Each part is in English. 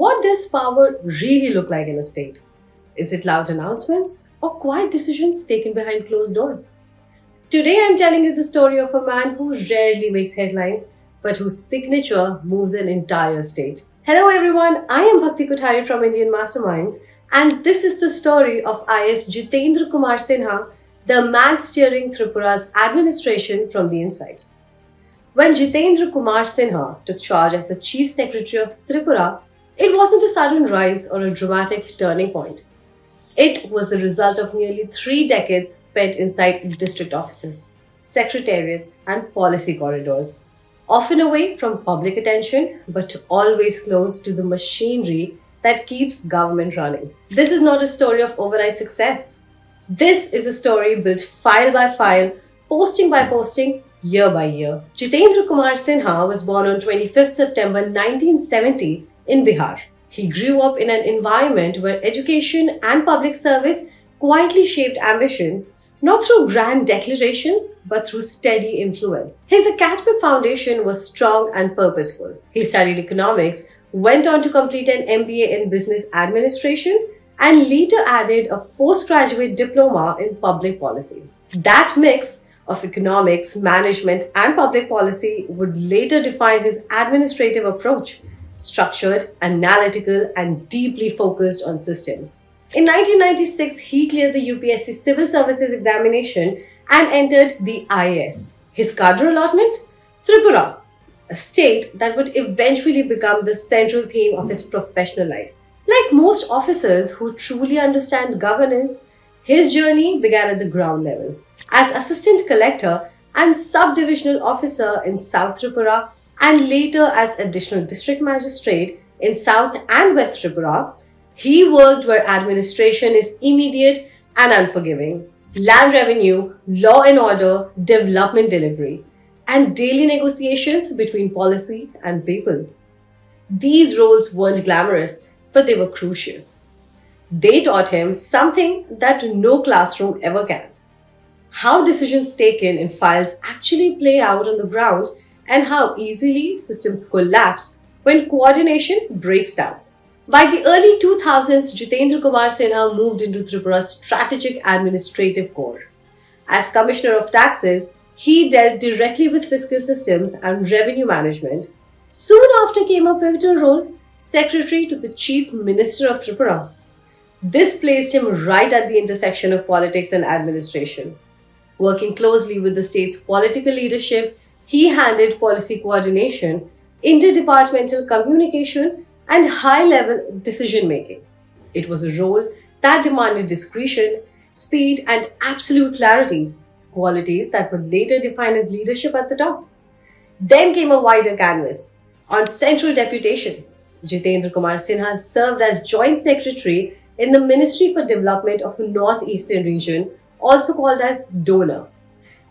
What does power really look like in a state? Is it loud announcements or quiet decisions taken behind closed doors? Today I'm telling you the story of a man who rarely makes headlines but whose signature moves an entire state. Hello everyone, I am Bhakti Kothari from Indian Masterminds and this is the story of IS Jitendra Kumar Sinha, the man steering Tripura's administration from the inside. When Jitendra Kumar Sinha took charge as the Chief Secretary of Tripura, it wasn't a sudden rise or a dramatic turning point. It was the result of nearly 3 decades spent inside district offices, secretariats, and policy corridors, often away from public attention but always close to the machinery that keeps government running. This is not a story of overnight success. This is a story built file by file, posting by posting, year by year. Jitendra Kumar Sinha was born on 25th September 1970 in Bihar. He grew up in an environment where education and public service quietly shaped ambition, not through grand declarations, but through steady influence. His academic foundation was strong and purposeful. He studied economics, went on to complete an MBA in business administration, and later added a postgraduate diploma in public policy. That mix of economics, management, and public policy would later define his administrative approach, structured, analytical, and deeply focused on systems. In 1996, he cleared the UPSC Civil Services examination and entered the IAS. His cadre allotment? Tripura, a state that would eventually become the central theme of his professional life. Like most officers who truly understand governance, his journey began at the ground level. As assistant collector and subdivisional officer in South Tripura and later as additional district magistrate in South and West Tripura, he worked where administration is immediate and unforgiving. Land revenue, law and order, development delivery, and daily negotiations between policy and people. These roles weren't glamorous, but they were crucial. They taught him something that no classroom ever can: how decisions taken in files actually play out on the ground and how easily systems collapse when coordination breaks down. By the early 2000s, Jitendra Kumar Sinha moved into Tripura's strategic administrative core. As Commissioner of Taxes, he dealt directly with fiscal systems and revenue management. Soon after came a pivotal role, Secretary to the Chief Minister of Tripura. This placed him right at the intersection of politics and administration. Working closely with the state's political leadership, he handled policy coordination, interdepartmental communication, and high-level decision-making. It was a role that demanded discretion, speed, and absolute clarity, qualities that would later define his leadership at the top. Then came a wider canvas. On central deputation, Jitendra Kumar Sinha served as Joint Secretary in the Ministry for Development of the Northeastern Region, also called as DONA.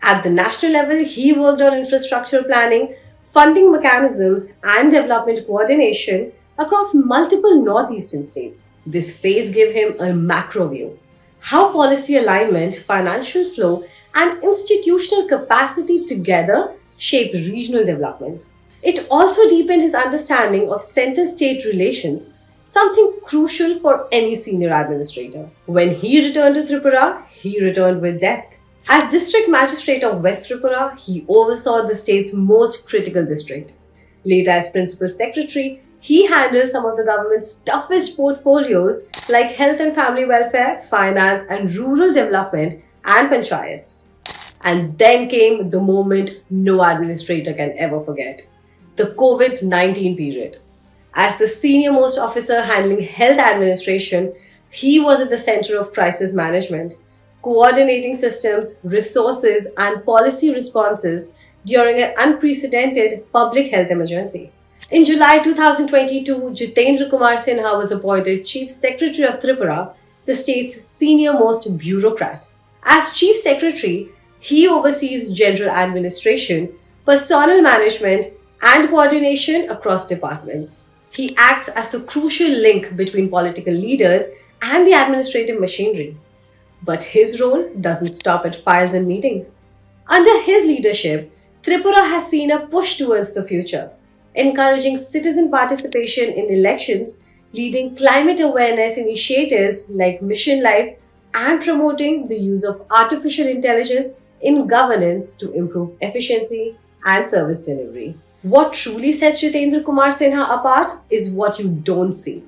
At the national level, he worked on infrastructure planning, funding mechanisms, and development coordination across multiple northeastern states. This phase gave him a macro view: how policy alignment, financial flow, and institutional capacity together shape regional development. It also deepened his understanding of center-state relations, something crucial for any senior administrator. When he returned to Tripura, he returned with depth. As District Magistrate of West Tripura, he oversaw the state's most critical district. Later, as Principal Secretary, he handled some of the government's toughest portfolios like health and family welfare, finance and rural development, and panchayats. And then came the moment no administrator can ever forget: the COVID-19 period. As the senior-most officer handling health administration, he was at the center of crisis management, coordinating systems, resources, and policy responses during an unprecedented public health emergency. In July 2022, Jitendra Kumar Sinha was appointed Chief Secretary of Tripura, the state's senior-most bureaucrat. As Chief Secretary, he oversees general administration, personnel management, and coordination across departments. He acts as the crucial link between political leaders and the administrative machinery. But his role doesn't stop at files and meetings. Under his leadership, Tripura has seen a push towards the future, encouraging citizen participation in elections, leading climate awareness initiatives like Mission Life and promoting the use of artificial intelligence in governance to improve efficiency and service delivery. What truly sets Jitendra Kumar Sinha apart is what you don't see.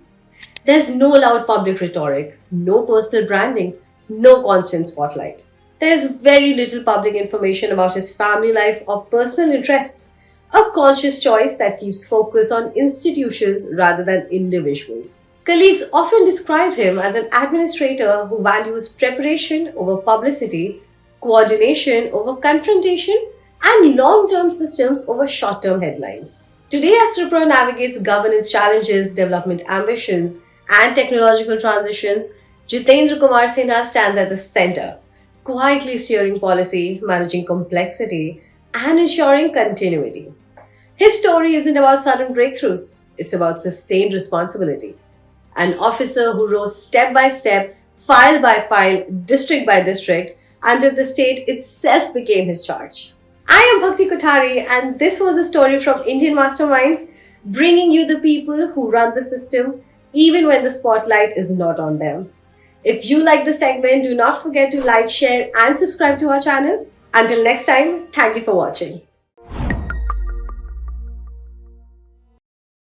There's no loud public rhetoric, no personal branding, no constant spotlight. There's very little public information about his family life or personal interests, a conscious choice that keeps focus on institutions rather than individuals. Colleagues often describe him as an administrator who values preparation over publicity, coordination over confrontation, and long term systems over short term headlines. Today, as Tripura navigates governance challenges, development ambitions, and technological transitions, Jitendra Kumar Sinha stands at the center, quietly steering policy, managing complexity, and ensuring continuity. His story isn't about sudden breakthroughs, it's about sustained responsibility. An officer who rose step by step, file by file, district by district, until the state itself became his charge. I am Bhakti Kothari, and this was a story from Indian Masterminds, bringing you the people who run the system even when the spotlight is not on them. If you like the segment, do not forget to like, share, and subscribe to our channel. Until next time, thank you for watching.